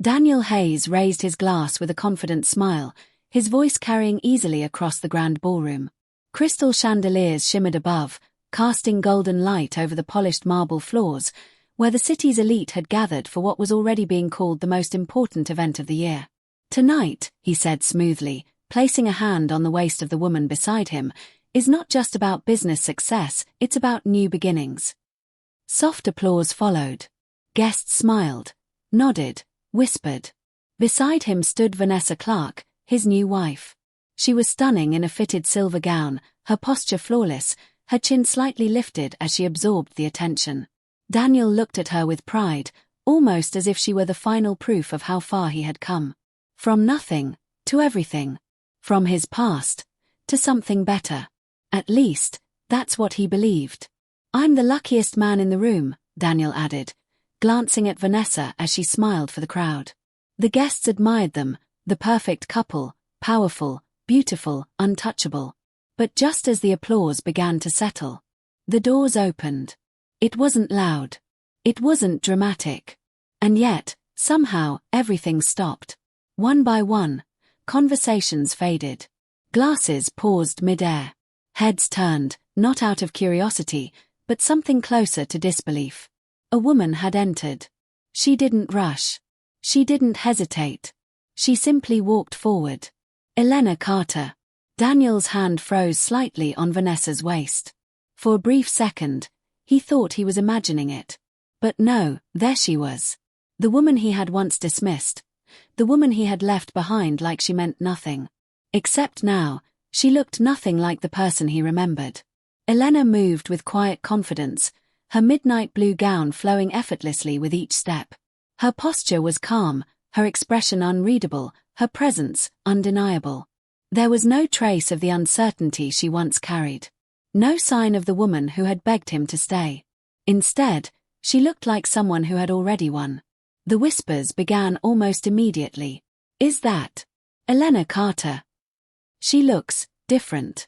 Daniel Hayes raised his glass with a confident smile, his voice carrying easily across the grand ballroom. Crystal chandeliers shimmered above, casting golden light over the polished marble floors, where the city's elite had gathered for what was already being called the most important event of the year. "Tonight," he said smoothly, placing a hand on the waist of the woman beside him, "is not just about business success, it's about new beginnings." Soft applause followed. Guests smiled, nodded, whispered. Beside him stood Vanessa Clark, his new wife. She was stunning in a fitted silver gown, her posture flawless, her chin slightly lifted as she absorbed the attention. Daniel looked at her with pride, almost as if she were the final proof of how far he had come. From nothing, to everything. From his past, to something better. At least, that's what he believed. "I'm the luckiest man in the room," Daniel added, glancing at Vanessa as she smiled for the crowd. The guests admired them, the perfect couple, powerful, beautiful, untouchable. But just as the applause began to settle, the doors opened. It wasn't loud. It wasn't dramatic. And yet, somehow, everything stopped. One by one, conversations faded. Glasses paused mid-air. Heads turned, not out of curiosity, but something closer to disbelief. A woman had entered. She didn't rush. She didn't hesitate. She simply walked forward. Elena Carter. Daniel's hand froze slightly on Vanessa's waist. For a brief second, he thought he was imagining it. But no, there she was. The woman he had once dismissed. The woman he had left behind like she meant nothing. Except now, she looked nothing like the person he remembered. Elena moved with quiet confidence, her midnight blue gown flowing effortlessly with each step. Her posture was calm, her expression unreadable, her presence undeniable. There was no trace of the uncertainty she once carried. No sign of the woman who had begged him to stay. Instead, she looked like someone who had already won. The whispers began almost immediately. "Is that Elena Carter? She looks different."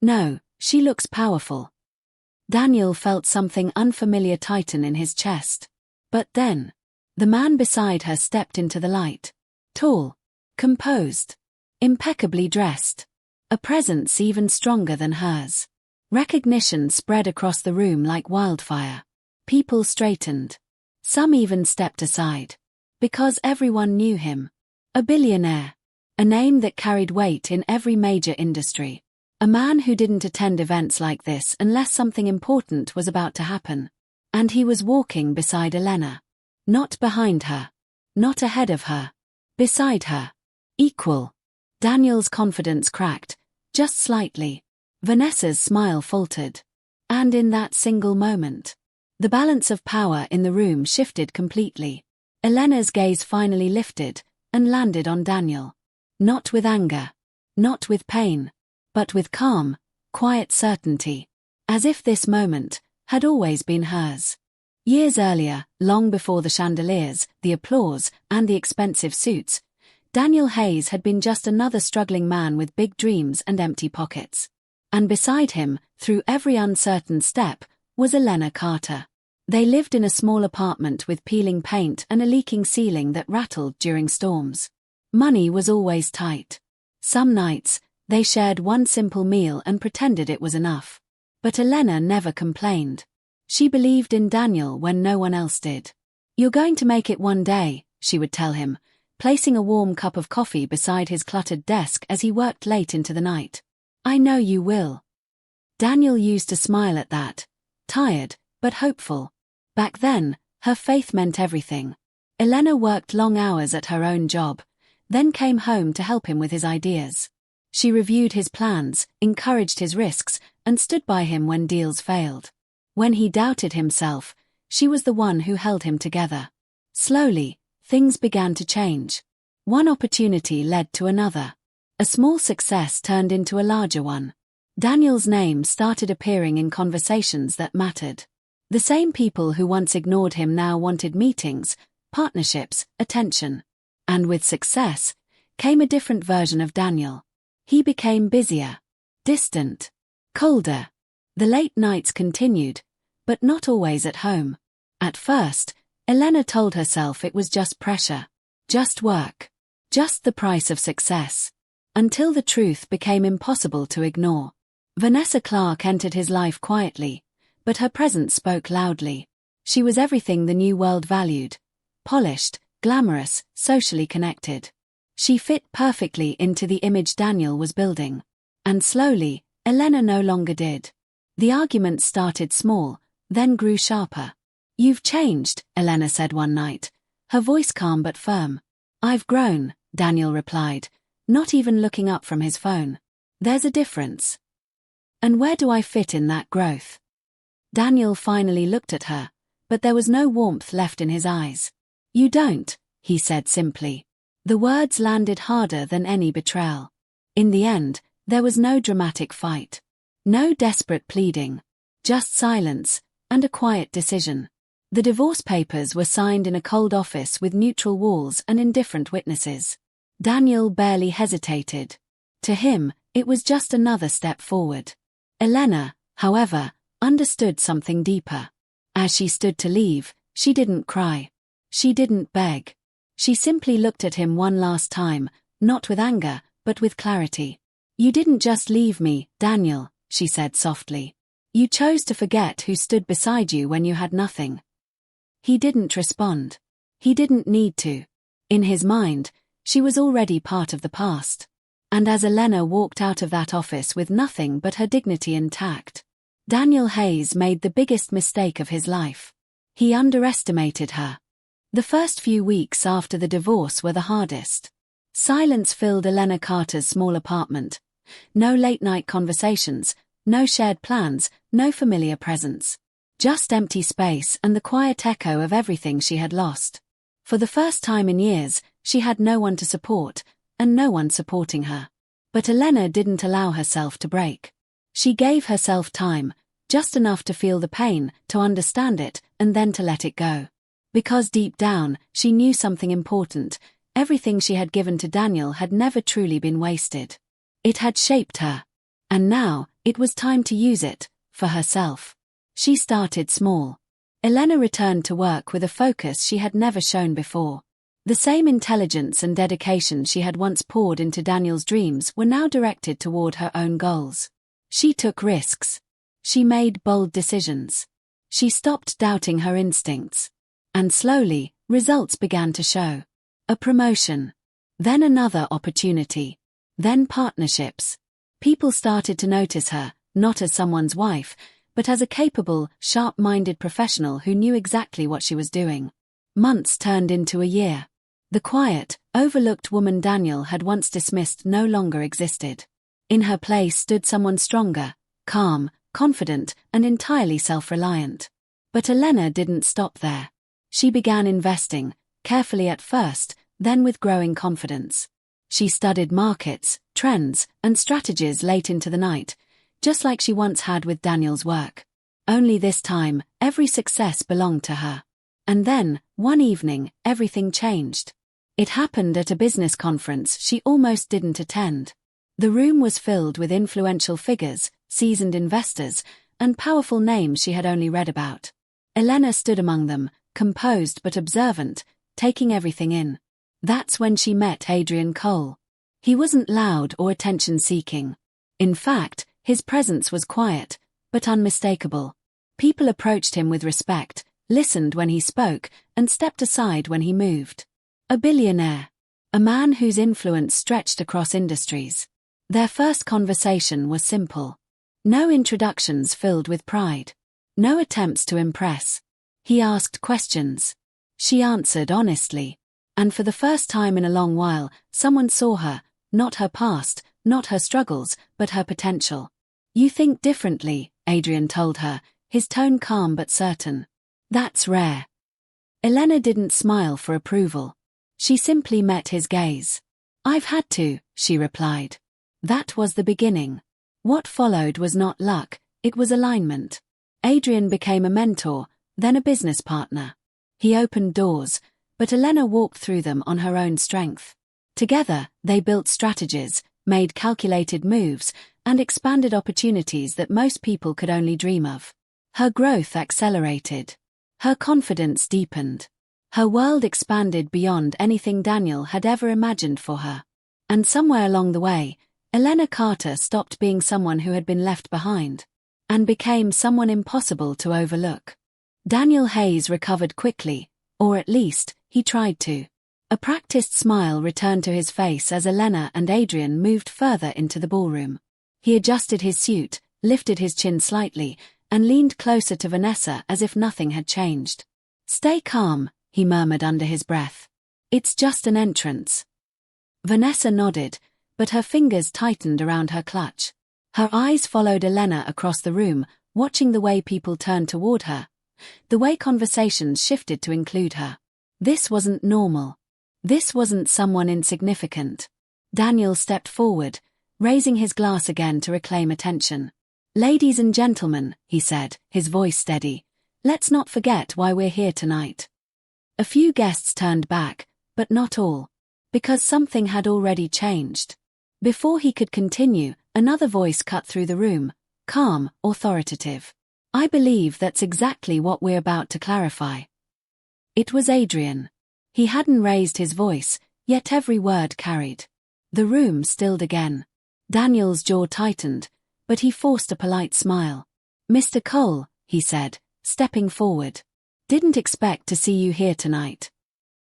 "No, she looks powerful." Daniel felt something unfamiliar tighten in his chest. But then, the man beside her stepped into the light. Tall, composed, impeccably dressed. A presence even stronger than hers. Recognition spread across the room like wildfire. People straightened. Some even stepped aside. Because everyone knew him. A billionaire. A name that carried weight in every major industry. A man who didn't attend events like this unless something important was about to happen. And he was walking beside Elena. Not behind her. Not ahead of her. Beside her. Equal. Daniel's confidence cracked, just slightly. Vanessa's smile faltered. And in that single moment, the balance of power in the room shifted completely. Elena's gaze finally lifted and landed on Daniel. Not with anger. Not with pain. But with calm, quiet certainty. As if this moment had always been hers. Years earlier, long before the chandeliers, the applause, and the expensive suits, Daniel Hayes had been just another struggling man with big dreams and empty pockets. And beside him, through every uncertain step, was Elena Carter. They lived in a small apartment with peeling paint and a leaking ceiling that rattled during storms. Money was always tight. Some nights, they shared one simple meal and pretended it was enough. But Elena never complained. She believed in Daniel when no one else did. "You're going to make it one day," she would tell him, placing a warm cup of coffee beside his cluttered desk as he worked late into the night. "I know you will." Daniel used to smile at that. Tired, but hopeful. Back then, her faith meant everything. Elena worked long hours at her own job, then came home to help him with his ideas. She reviewed his plans, encouraged his risks, and stood by him when deals failed. When he doubted himself, she was the one who held him together. Slowly, things began to change. One opportunity led to another. A small success turned into a larger one. Daniel's name started appearing in conversations that mattered. The same people who once ignored him now wanted meetings, partnerships, attention. And with success, came a different version of Daniel. He became busier, distant, colder. The late nights continued, but not always at home. At first, Elena told herself it was just pressure. Just work. Just the price of success. Until the truth became impossible to ignore. Vanessa Clark entered his life quietly, but her presence spoke loudly. She was everything the new world valued. Polished, glamorous, socially connected. She fit perfectly into the image Daniel was building. And slowly, Elena no longer did. The arguments started small, then grew sharper. "You've changed," Elena said one night, her voice calm but firm. "I've grown," Daniel replied, not even looking up from his phone. "There's a difference. And where do I fit in that growth?" Daniel finally looked at her, but there was no warmth left in his eyes. "You don't," he said simply. The words landed harder than any betrayal. In the end, there was no dramatic fight. No desperate pleading. Just silence, and a quiet decision. The divorce papers were signed in a cold office with neutral walls and indifferent witnesses. Daniel barely hesitated. To him, it was just another step forward. Elena, however, understood something deeper. As she stood to leave, she didn't cry. She didn't beg. She simply looked at him one last time, not with anger, but with clarity. "You didn't just leave me, Daniel," she said softly. "You chose to forget who stood beside you when you had nothing." He didn't respond. He didn't need to. In his mind, she was already part of the past. And as Elena walked out of that office with nothing but her dignity intact, Daniel Hayes made the biggest mistake of his life. He underestimated her. The first few weeks after the divorce were the hardest. Silence filled Elena Carter's small apartment. No late-night conversations, no shared plans, no familiar presence. Just empty space and the quiet echo of everything she had lost. For the first time in years, she had no one to support, and no one supporting her. But Elena didn't allow herself to break. She gave herself time, just enough to feel the pain, to understand it, and then to let it go. Because deep down, she knew something important. Everything she had given to Daniel had never truly been wasted. It had shaped her. And now, it was time to use it, for herself. She started small. Elena returned to work with a focus she had never shown before. The same intelligence and dedication she had once poured into Daniel's dreams were now directed toward her own goals. She took risks. She made bold decisions. She stopped doubting her instincts. And slowly, results began to show. A promotion. Then another opportunity. Then partnerships. People started to notice her, not as someone's wife, but as a capable, sharp-minded professional who knew exactly what she was doing. Months turned into a year. The quiet, overlooked woman Daniel had once dismissed no longer existed. In her place stood someone stronger, calm, confident, and entirely self-reliant. But Elena didn't stop there. She began investing, carefully at first, then with growing confidence. She studied markets, trends, and strategies late into the night, just like she once had with Daniel's work. Only this time, every success belonged to her. And then, one evening, everything changed. It happened at a business conference she almost didn't attend. The room was filled with influential figures, seasoned investors, and powerful names she had only read about. Elena stood among them, composed but observant, taking everything in. That's when she met Adrian Cole. He wasn't loud or attention-seeking. In fact, his presence was quiet, but unmistakable. People approached him with respect, listened when he spoke, and stepped aside when he moved. A billionaire. A man whose influence stretched across industries. Their first conversation was simple. No introductions filled with pride. No attempts to impress. He asked questions. She answered honestly. And for the first time in a long while, someone saw her, not her past, not her struggles, but her potential. "You think differently," Adrian told her, his tone calm but certain. "That's rare." Elena didn't smile for approval. She simply met his gaze. "I've had to," she replied. That was the beginning. What followed was not luck, it was alignment. Adrian became a mentor, then a business partner. He opened doors, but Elena walked through them on her own strength. Together, they built strategies, made calculated moves, and expanded opportunities that most people could only dream of. Her growth accelerated. Her confidence deepened. Her world expanded beyond anything Daniel had ever imagined for her. And somewhere along the way, Elena Carter stopped being someone who had been left behind, and became someone impossible to overlook. Daniel Hayes recovered quickly, or at least, he tried to. A practiced smile returned to his face as Elena and Adrian moved further into the ballroom. He adjusted his suit, lifted his chin slightly, and leaned closer to Vanessa as if nothing had changed. "Stay calm," he murmured under his breath. "It's just an entrance." Vanessa nodded, but her fingers tightened around her clutch. Her eyes followed Elena across the room, watching the way people turned toward her, the way conversations shifted to include her. This wasn't normal. This wasn't someone insignificant. Daniel stepped forward, raising his glass again to reclaim attention. "Ladies and gentlemen," he said, his voice steady, "let's not forget why we're here tonight." A few guests turned back, but not all, because something had already changed. Before he could continue, another voice cut through the room, calm, authoritative. "I believe that's exactly what we're about to clarify." It was Adrian. He hadn't raised his voice, yet every word carried. The room stilled again. Daniel's jaw tightened, but he forced a polite smile. "Mr. Cole," he said, stepping forward. "Didn't expect to see you here tonight."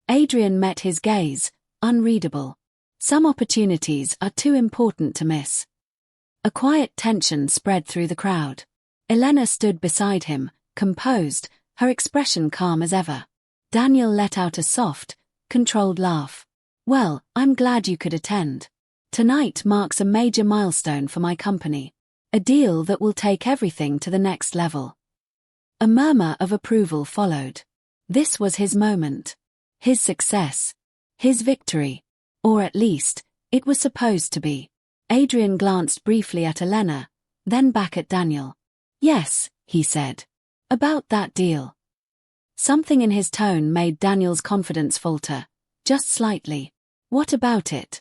Adrian met his gaze, unreadable. Some opportunities are too important to miss. A quiet tension spread through the crowd. Elena stood beside him, composed, her expression calm as ever. Daniel let out a soft, controlled laugh. "Well, I'm glad you could attend. Tonight marks a major milestone for my company. A deal that will take everything to the next level." A murmur of approval followed. This was his moment. His success. His victory. Or at least, it was supposed to be. Adrian glanced briefly at Elena, then back at Daniel. "Yes," he said. "About that deal." Something in his tone made Daniel's confidence falter, just slightly. "What about it?"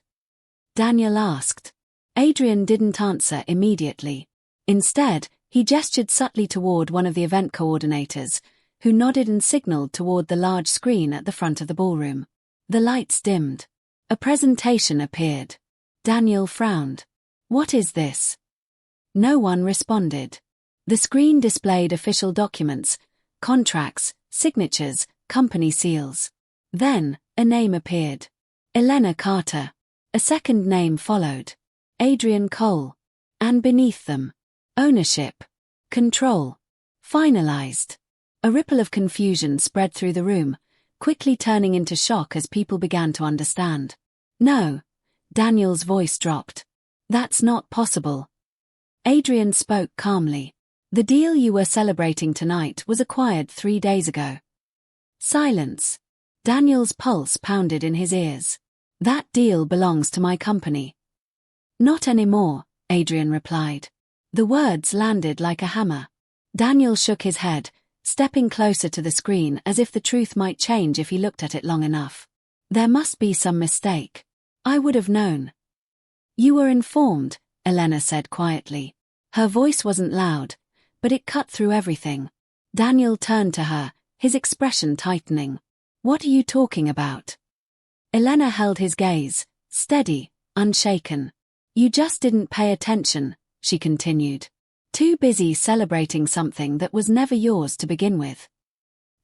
Daniel asked. Adrian didn't answer immediately. Instead, he gestured subtly toward one of the event coordinators, who nodded and signaled toward the large screen at the front of the ballroom. The lights dimmed. A presentation appeared. Daniel frowned. "What is this?" No one responded. The screen displayed official documents, contracts, signatures, company seals. Then, a name appeared. Elena Carter. A second name followed. Adrian Cole. And beneath them, ownership. Control. Finalized. A ripple of confusion spread through the room, quickly turning into shock as people began to understand. "No." Daniel's voice dropped. "That's not possible." Adrian spoke calmly. "The deal you were celebrating tonight was acquired 3 days ago." Silence. Daniel's pulse pounded in his ears. "That deal belongs to my company." "Not anymore," Adrian replied. The words landed like a hammer. Daniel shook his head, stepping closer to the screen as if the truth might change if he looked at it long enough. "There must be some mistake. I would have known." "You were informed," Elena said quietly. Her voice wasn't loud, but it cut through everything. Daniel turned to her, his expression tightening. "What are you talking about?" Elena held his gaze, steady, unshaken. "You just didn't pay attention," she continued. "Too busy celebrating something that was never yours to begin with."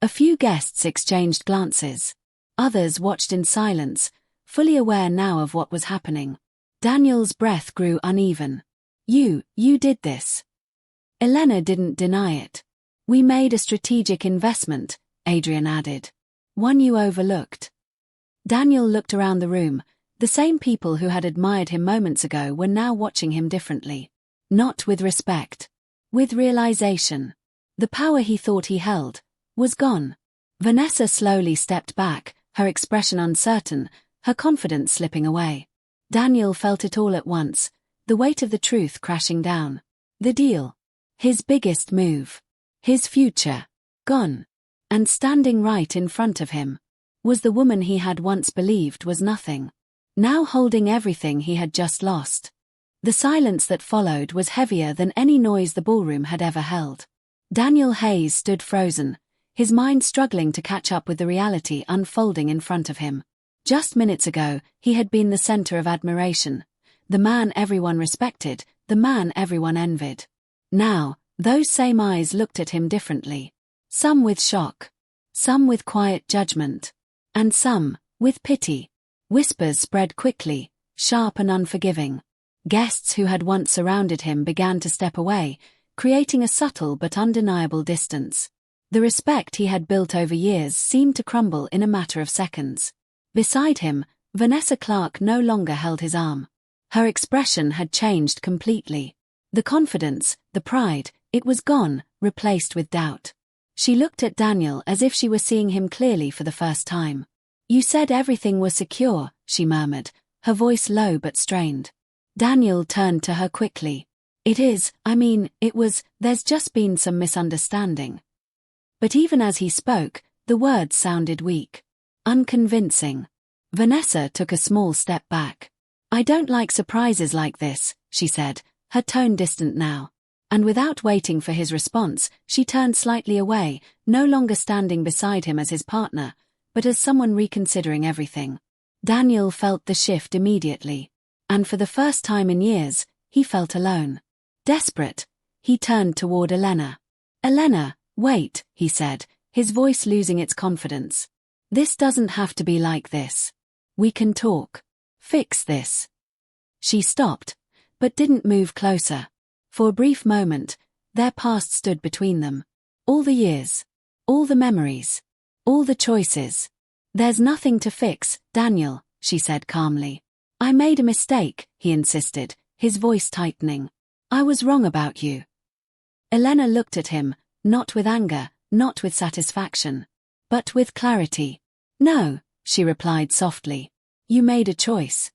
A few guests exchanged glances. Others watched in silence, fully aware now of what was happening. Daniel's breath grew uneven. You did this." Elena didn't deny it. "We made a strategic investment," Adrian added. "One you overlooked." Daniel looked around the room. The same people who had admired him moments ago were now watching him differently. Not with respect. With realization. The power he thought he held was gone. Vanessa slowly stepped back, her expression uncertain, her confidence slipping away. Daniel felt it all at once, the weight of the truth crashing down. The deal. His biggest move. His future. Gone. And standing right in front of him was the woman he had once believed was nothing, now holding everything he had just lost. The silence that followed was heavier than any noise the ballroom had ever held. Daniel Hayes stood frozen, his mind struggling to catch up with the reality unfolding in front of him. Just minutes ago, he had been the center of admiration, the man everyone respected, the man everyone envied. Now, those same eyes looked at him differently. Some with shock, some with quiet judgment, and some with pity. Whispers spread quickly, sharp and unforgiving. Guests who had once surrounded him began to step away, creating a subtle but undeniable distance. The respect he had built over years seemed to crumble in a matter of seconds. Beside him, Vanessa Clark no longer held his arm. Her expression had changed completely. The confidence, the pride, it was gone, replaced with doubt. She looked at Daniel as if she were seeing him clearly for the first time. "You said everything was secure," she murmured, her voice low but strained. Daniel turned to her quickly. There's just been some misunderstanding." But even as he spoke, the words sounded weak, unconvincing. Vanessa took a small step back. "I don't like surprises like this," she said, her tone distant now. And without waiting for his response, she turned slightly away, no longer standing beside him as his partner, but as someone reconsidering everything. Daniel felt the shift immediately. And for the first time in years, he felt alone. Desperate, he turned toward Elena. "Elena, wait," he said, his voice losing its confidence. "This doesn't have to be like this. We can talk. Fix this." She stopped, but didn't move closer. For a brief moment, their past stood between them. All the years. All the memories. All the choices. "There's nothing to fix, Daniel," she said calmly. "I made a mistake," he insisted, his voice tightening. "I was wrong about you." Elena looked at him, not with anger, not with satisfaction, but with clarity. "No," she replied softly. "You made a choice."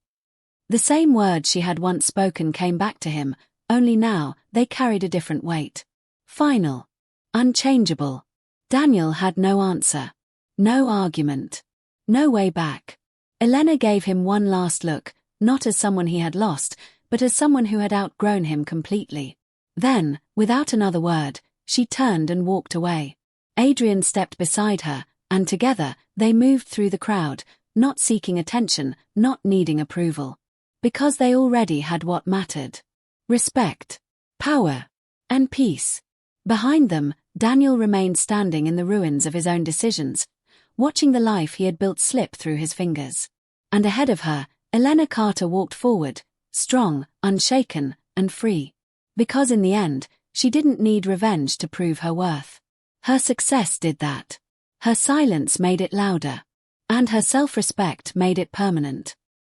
The same words she had once spoken came back to him, only now they carried a different weight. Final. Unchangeable. Daniel had no answer. No argument. No way back. Elena gave him one last look, not as someone he had lost, but as someone who had outgrown him completely. Then, without another word, she turned and walked away. Adrian stepped beside her, and together, they moved through the crowd, not seeking attention, not needing approval. Because they already had what mattered. Respect, power, and peace. Behind them, Daniel remained standing in the ruins of his own decisions, watching the life he had built slip through his fingers. And ahead of her, Elena Carter walked forward, strong, unshaken, and free. Because in the end, she didn't need revenge to prove her worth. Her success did that. Her silence made it louder. And her self-respect made it permanent.